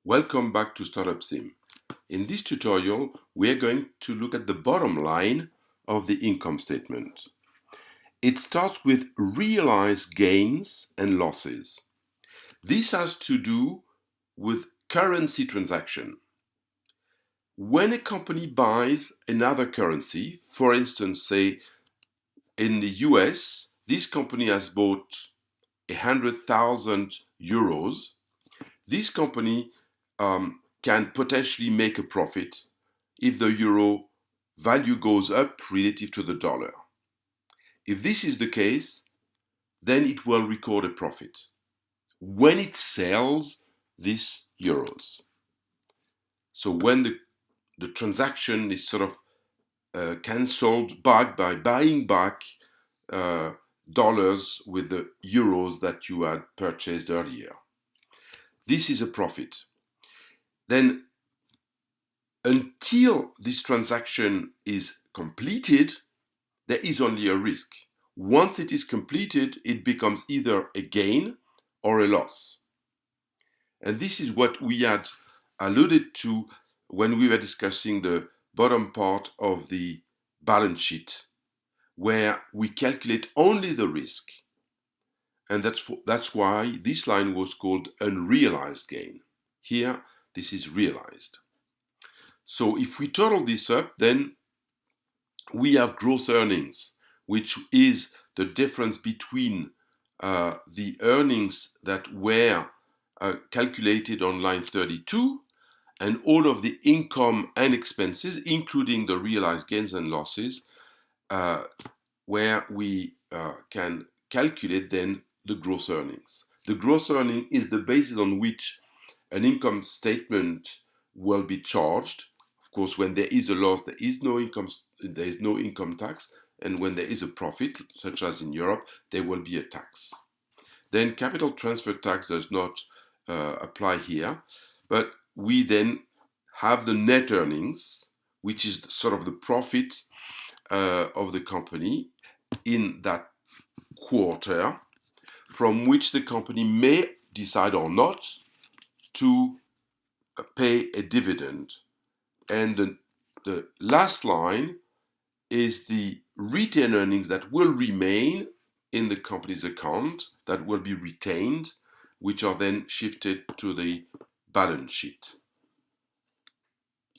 Welcome back to Startup Sim. In this tutorial, we are going to look at the bottom line of the income statement. It starts with realized gains and losses. This has to do with currency transaction. When a company buys another currency, for instance, say in the US, this company has bought 100,000 euros. This company can potentially make a profit if the euro value goes up relative to the dollar. If this is the case, then it will record a profit when it sells these euros. So when the transaction is sort of cancelled back by buying back dollars with the euros that you had purchased earlier. This is a profit. Then until this transaction is completed, there is only a risk. Once it is completed, it becomes either a gain or a loss. And this is what we had alluded to when we were discussing the bottom part of the balance sheet, where we calculate only the risk. And that's why this line was called unrealized gain. Here, this is realized. So if we total this up, then we have gross earnings, which is the difference between the earnings that were calculated on line 32 and all of the income and expenses, including the realized gains and losses, where we can calculate then the gross earnings. The gross earning is the basis on which an income statement will be charged. Of course, when there is a loss, there is no income tax, and when there is a profit, such as in Europe, there will be a tax. Then capital transfer tax does not apply here, but we then have the net earnings, which is sort of the profit of the company in that quarter, from which the company may decide or not to pay a dividend. And the last line is the retained earnings that will remain in the company's account, that will be retained, which are then shifted to the balance sheet.